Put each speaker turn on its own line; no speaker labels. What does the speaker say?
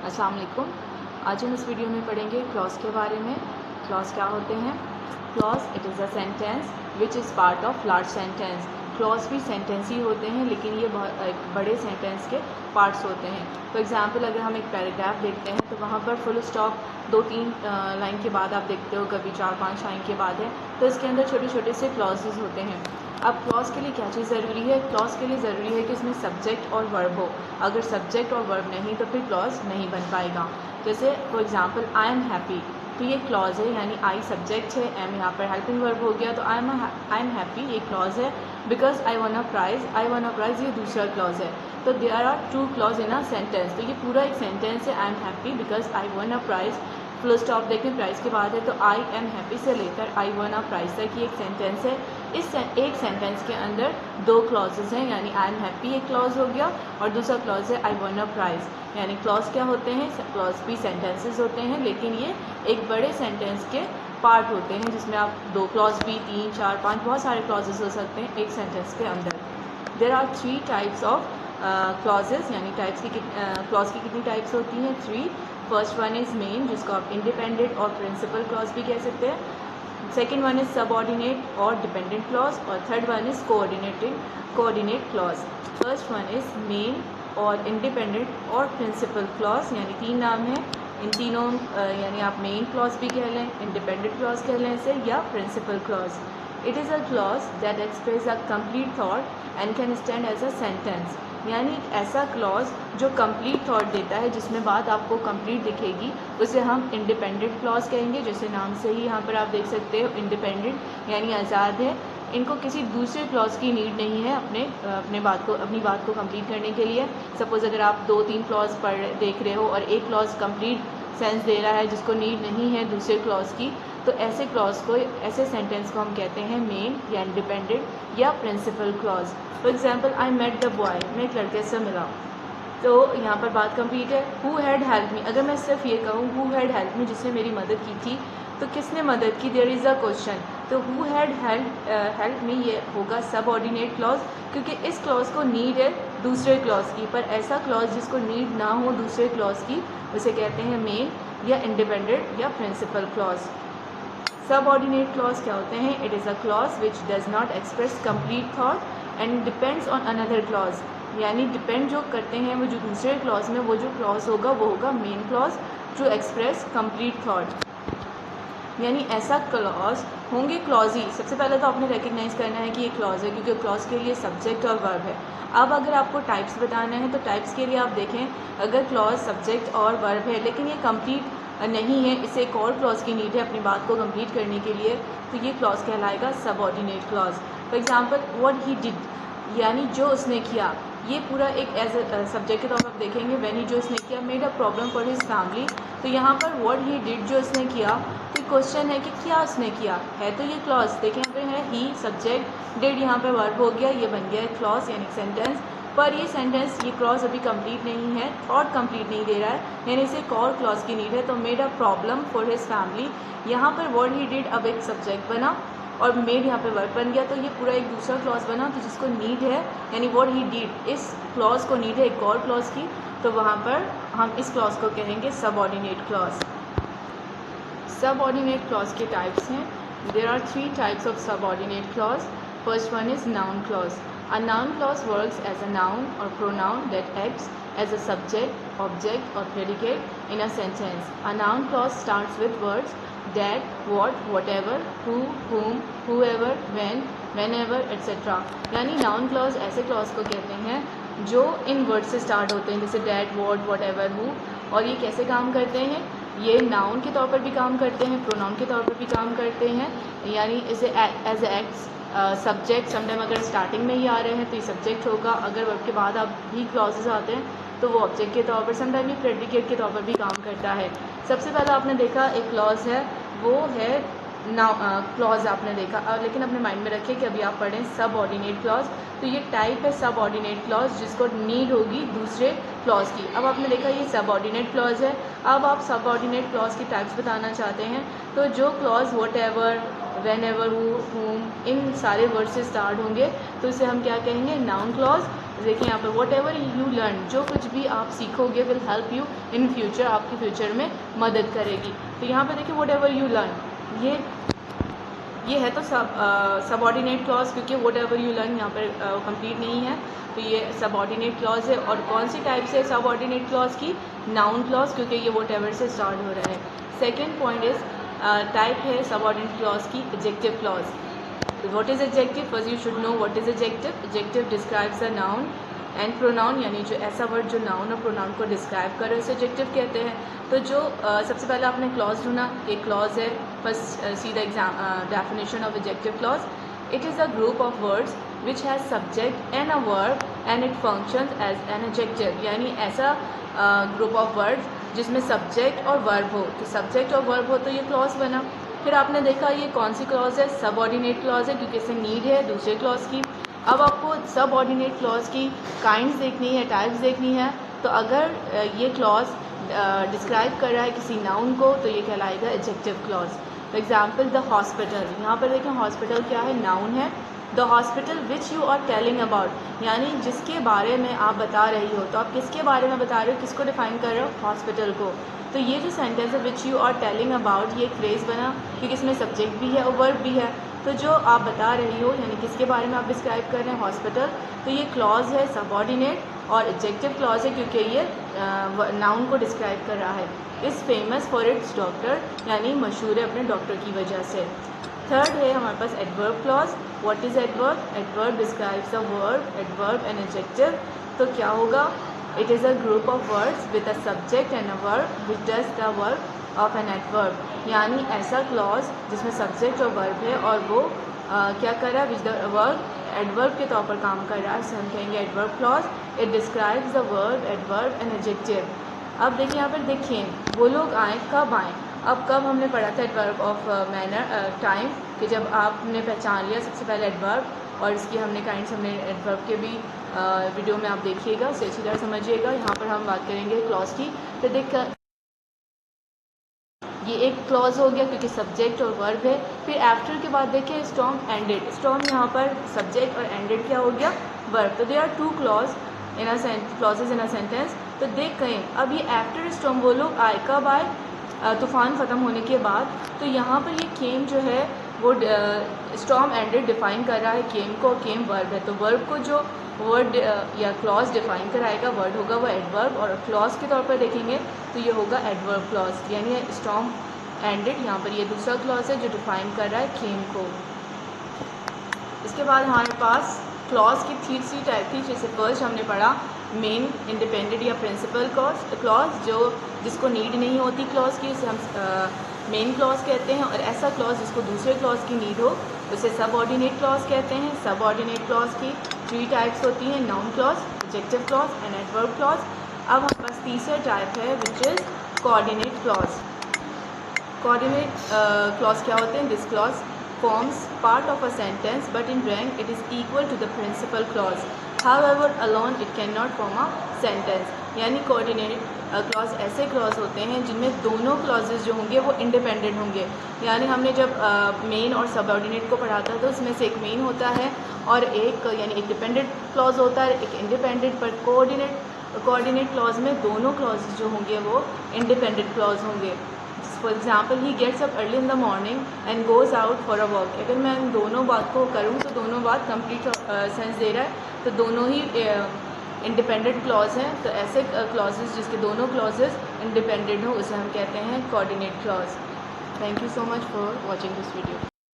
अस्सलाम वालेकुम। आज हम इस वीडियो में पढ़ेंगे क्लॉज के बारे में। क्लॉज क्या होते हैं? Clause it is a sentence which is part of large sentence. Clause भी सेंटेंस ही होते हैं, लेकिन ये एक बड़े सेंटेंस के पार्ट्स होते हैं। फॉर एग्जांपल, अगर हम एक पैराग्राफ देखते हैं तो वहाँ पर फुल स्टॉप 2-3 लाइन के बाद आप देखते हो, कभी 4-5 लाइन के बाद है, तो इसके अंदर छोटे छोटे से क्लॉजेज होते हैं। अब क्लॉज के लिए क्या चीज़ ज़रूरी है? क्लॉज के लिए ज़रूरी है कि इसमें सब्जेक्ट और वर्ब हो। अगर सब्जेक्ट और वर्ब नहीं तो फिर क्लॉज नहीं बन पाएगा। जैसे for example, I am happy, तो ये क्लॉज है, यानी आई सब्जेक्ट है, एम यहाँ पर हेल्पिंग वर्ब हो गया, तो आई एम हैप्पी ये क्लॉज है। Because I won a prize ये दूसरा क्लॉज है। तो there are 2 clause in a sentence. तो ये पूरा एक सेंटेंस है, I am happy because I won a prize, full stop देखें प्राइज़ के बाद है, तो आई एम हैप्पी से लेकर आई वन अ प्राइज़ तक ये एक सेंटेंस है। इस एक सेंटेंस के अंदर 2 क्लॉजेज हैं, यानी आई एम हैप्पी एक क्लॉज हो गया और दूसरा क्लॉज है आई वन अ प्राइज़। यानी क्लॉज क्या होते हैं? क्लॉज भी सेंटेंसेस होते हैं, लेकिन ये एक बड़े सेंटेंस के पार्ट होते हैं, जिसमें आप 2 क्लॉज भी, 3, 4, 5 बहुत सारे क्लॉजेस हो सकते हैं एक सेंटेंस के अंदर। There are 3 types of clauses, यानी क्लॉज की कितनी टाइप्स होती हैं? 3। फर्स्ट वन इज़ मेन, जिसको आप इंडिपेंडेंट और प्रिंसिपल क्लॉज भी कह सकते हैं। सेकेंड वन इज़ सबऑर्डिनेट और डिपेंडेंट क्लॉज, और third one is coordinate clause. First one is main और इंडिपेंडेंट और प्रिंसिपल क्लॉज, यानी 3 नाम हैं। इन तीनों यानी आप मेन क्लॉज भी कह लें, इंडिपेंडेंट क्लॉज कह लें इसे, या principal clause. It is a clause that express a complete thought and can stand as a sentence, यानी एक ऐसा क्लॉज जो कंप्लीट थॉट देता है, जिसमें बात आपको कंप्लीट दिखेगी, उसे हम इंडिपेंडेंट क्लॉज कहेंगे। जैसे नाम से ही यहाँ पर आप देख सकते हो, इंडिपेंडेंट यानी आज़ाद है, इनको किसी दूसरे क्लॉज की नीड नहीं है अपनी बात को कंप्लीट करने के लिए। सपोज़ अगर आप 2-3 क्लॉज देख रहे हो और एक क्लॉज कंप्लीट सेंस दे रहा है, जिसको नीड नहीं है दूसरे क्लॉज की, तो ऐसे सेंटेंस को हम कहते हैं मेन या इंडिपेंडेंट या principal clause. For example, I met the boy, मैं एक लड़के से मिला, तो यहाँ पर बात कंप्लीट है। हु हैड हेल्प मी, अगर मैं सिर्फ ये कहूँ हु हैड हेल्प मी, जिसने मेरी मदद की थी, तो किसने मदद की? देयर इज़ अ क्वेश्चन, तो हु हैड हेल्प मी ये होगा सबऑर्डिनेट क्लॉज, क्योंकि इस क्लॉज को नीड है दूसरे क्लॉज की। पर ऐसा क्लॉज जिसको नीड ना हो दूसरे क्लॉज की, उसे कहते हैं मेन या इंडिपेंडेंट या प्रिंसिपल क्लॉज। सबऑर्डिनेट क्लॉज क्या होते हैं? It is a clause which does not express complete thought and depends on another clause, यानी डिपेंड जो करते हैं वो जो दूसरे क्लॉज में, वो जो क्लॉज होगा वो होगा main clause to express complete thought. यानी ऐसा क्लॉज होंगे क्लॉज ही। सबसे पहले तो आपने रिकग्नाइज करना है कि ये क्लॉज है, क्योंकि क्लॉज के लिए सब्जेक्ट और वर्ब है। अब अगर आपको टाइप्स बताना है, तो टाइप्स के लिए आप देखें, अगर क्लॉज सब्जेक्ट और वर्ब है लेकिन ये कंप्लीट नहीं है, इसे एक और क्लॉज की नीड है अपनी बात को कंप्लीट करने के लिए, तो ये क्लॉज कहलाएगा subordinate clause. For example, what he did, यानी जो उसने किया, ये पूरा एक एज सब्जेक्ट के तौर पर आप देखेंगे। व्हेन ही, जो उसने किया, made a problem for his family, तो यहाँ पर व्हाट ही डिड, जो उसने किया, तो क्वेश्चन है कि क्या उसने किया है, तो ये क्लॉज देखें यहाँ पे है ही सब्जेक्ट, डिड यहाँ पे वर्ब हो गया, ये बन गया क्लॉज यानी सेंटेंस। पर ये सेंटेंस, ये क्लॉज अभी कंप्लीट नहीं है, थॉट कंप्लीट नहीं दे रहा है, यानी इसे एक और क्लॉज की नीड है। तो made a problem for his family, यहाँ पर व्हाट ही डिड अब एक सब्जेक्ट बना और मेड यहाँ पे वर्ब बन गया, तो ये पूरा एक दूसरा क्लॉज बना, तो जिसको नीड है, यानी व्हाट ही डिड, इस क्लॉज को नीड है एक और क्लॉज की, तो वहाँ पर हम इस क्लॉज को कहेंगे सबऑर्डिनेट क्लॉज। सबऑर्डिनेट क्लॉज के टाइप्स हैं। There are 3 types of subordinate clause. First one is noun clause. A noun clause works as a noun और pronoun that acts as a subject, object or predicate in a sentence. A noun clause starts with words that, what, whatever, who, whom, whoever, when, whenever, etc. यानी noun clause ऐसे clause को कहते हैं जो इन word से start होते हैं, जैसे that, what, what ever, who. और ये कैसे काम करते हैं? ये नाउन के तौर पर भी काम करते हैं, प्रोनाउन के तौर पर भी काम करते हैं, यानी इसे एज एक्ट्स सब्जेक्ट। समटाइम अगर स्टार्टिंग में ही आ रहे हैं तो ये सब्जेक्ट होगा, अगर वर्ब के बाद अब भी क्लॉजेज आते हैं तो वो ऑब्जेक्ट के तौर पर, समटाइम ये प्रेडिकेट के तौर पर भी काम करता है। सबसे पहले आपने देखा एक क्लॉज है, वो है नाउ क्लॉज आपने देखा, लेकिन अपने माइंड में रखिए कि अभी आप पढ़ें सबऑर्डिनेट क्लॉज। तो ये टाइप है सबऑर्डिनेट क्लॉज जिसको नीड होगी दूसरे क्लॉज की। अब आपने देखा ये सबऑर्डिनेट क्लॉज है। अब आप सबऑर्डिनेट क्लॉज की टाइप्स बताना चाहते हैं, तो जो clause what ever, when ever, whom, इन सारे वर्ड से स्टार्ट होंगे तो इसे हम क्या कहेंगे, नाउन क्लॉज। देखिए यहाँ पर वट एवर यू लर्न, जो कुछ भी आप सीखोगे will help you in future, आपके फ्यूचर में मदद करेगी। तो यहाँ पे देखिए वट एवर यू लर्न, ये है तो सबऑर्डिनेट क्लॉज, क्योंकि वट एवर यू लर्न यहाँ पर कंप्लीट नहीं है, तो ये सबऑर्डिनेट क्लॉज है। और कौन सी टाइप से सबऑर्डिनेट क्लॉज की, नाउन क्लॉज, क्योंकि ये वट एवर से स्टार्ट हो रहा है। सेकेंड पॉइंट इज टाइप है सबऑर्डिनेट क्लॉज की adjective clause. What is adjective? First you should know what is adjective. Adjective describes a noun and pronoun, यानी जो ऐसा वर्ड जो नाउन और प्रोनाउन को डिस्क्राइब करे उसे एडजेक्टिव कहते हैं। तो जो सबसे पहले आपने क्लॉज ढूंढा, एक क्लॉज है, first see the definition of adjective clause. It is a group of words which has subject and a verb and it functions as an adjective, यानी ऐसा ग्रुप ऑफ वर्ड्स जिसमें सब्जेक्ट और verb हो। तो subject और verb हो तो ये क्लॉज बना। फिर आपने देखा ये कौन सी क्लॉज है, सबऑर्डिनेट क्लॉज है, क्योंकि इससे नीड है दूसरे क्लॉज की। अब आपको सबऑर्डिनेट क्लॉज की काइंड्स देखनी है, टाइप्स देखनी है। तो अगर ये क्लॉज डिस्क्राइब कर रहा है किसी नाउन को तो ये कहलाएगा adjective clause. For example the hospital, यहाँ पर देखें हॉस्पिटल क्या है, नाउन है। The hospital which you are telling about, यानी जिसके बारे में आप बता रही हो। तो आप किसके बारे में बता रहे हो, किसको डिफाइन कर रहे हो, हॉस्पिटल को। तो ये जो सेंटेंस है which you are telling about, ये एक फ्रेज़ बना क्योंकि इसमें सब्जेक्ट भी है और वर्ब भी है। तो जो आप बता रही हो यानी किसके बारे में आप डिस्क्राइब कर रहे हैं, हॉस्पिटल, तो ये क्लॉज है सबऑर्डिनेट और एडजेक्टिव क्लॉज है क्योंकि ये नाउन को डिस्क्राइब कर रहा है। Is famous for its doctor, यानी मशहूर है अपने डॉक्टर की वजह से। थर्ड है हमारे पास adverb clause. What is adverb? Adverb describes a verb, adverb and adjective. तो क्या होगा, it is a group of words with a subject and a verb which does the work of an adverb, यानी ऐसा clause जिसमें subject और verb है और वो क्या कर रहा है, विच द वर्क एडवर्ब के तौर पर काम कर रहा है, इसे हम कहेंगे adverb clause. It describes the verb, adverb and adjective. अब देखिए यहाँ पर देखिए वो लोग आए, कब आए। अब कब हमने पढ़ा था एडवर्ब ऑफ मैनर, टाइम, कि जब आपने पहचान लिया सबसे पहले एडवर्ब, और इसकी हमने काइंड्स हमने एडवर्ब के भी वीडियो में आप देखिएगा, इसे अच्छी तरह समझिएगा। यहाँ पर हम बात करेंगे क्लॉज की। तो देख ये एक क्लॉज हो गया क्योंकि सब्जेक्ट और वर्ब है। फिर आफ्टर के बाद देखिए स्टॉर्म एंडेड, स्टॉर्म यहाँ पर सब्जेक्ट और एंडेड क्या हो गया, वर्ब। तो they are two clause in a clauses in a sentence. तो देख कहें अब ये आफ्टर स्टॉर्म वो लोग आए, कब आए, तूफ़ान ख़त्म होने के बाद। तो यहाँ पर ये केम जो है वो स्टॉर्म एंडेड डिफ़ाइन कर रहा है केम को, केम वर्ब है। तो वर्ब को जो वर्ड या क्लॉज डिफ़ाइन कराएगा, वर्ड होगा वो एडवर्ब, और क्लॉज के तौर पर देखेंगे तो ये होगा एडवर्ब क्लॉज, यानी स्टॉर्म एंडेड। यहाँ पर ये दूसरा क्लॉज है जो डिफ़ाइन कर रहा है केम को। इसके बाद हमारे पास क्लॉज की तीसरी टाइप थी, जैसे फर्स्ट हमने पढ़ा मेन, इंडिपेंडेंट या प्रिंसिपल क्लॉज, जो जिसको नीड नहीं होती क्लॉज की, उसे हम मेन क्लॉज कहते हैं। और ऐसा क्लॉज जिसको दूसरे क्लॉज की नीड हो उसे सबऑर्डिनेट क्लॉज कहते हैं। सबऑर्डिनेट क्लॉज की 3 टाइप्स होती हैं, noun clause, adjective clause and adverb clause. अब हमारे पास तीसरा टाइप है which is coordinate clause. Coordinate clause क्या होते हैं, this clause forms part of a sentence but in rank it is equal to the principal clause, however alone it cannot form a sentence। यानी coordinate clause ऐसे clause होते हैं जिनमें दोनों clauses जो होंगे वो इंडिपेंडेंट होंगे। यानी हमने जब मेन और सबऑर्डिनेट को पढ़ा था तो उसमें से एक मेन होता है और एक यानी एक डिपेंडेंट क्लॉज होता है, एक इंडिपेंडेंट। पर कोऑर्डिनेट क्लॉज में दोनों क्लॉज जो होंगे वो इंडिपेंडेंट क्लॉज होंगे। For example he gets up early in the morning and goes out for a walk. अगर मैं इन दोनों बात को करूँ तो दोनों बात कंप्लीट सेंस दे रहा है, तो दोनों ही इंडिपेंडेंट क्लॉज हैं। तो ऐसे क्लॉजेज जिसके दोनों क्लॉजेज इंडिपेंडेंट हो उसे हम कहते हैं coordinate clause. Thank you so much for watching this video.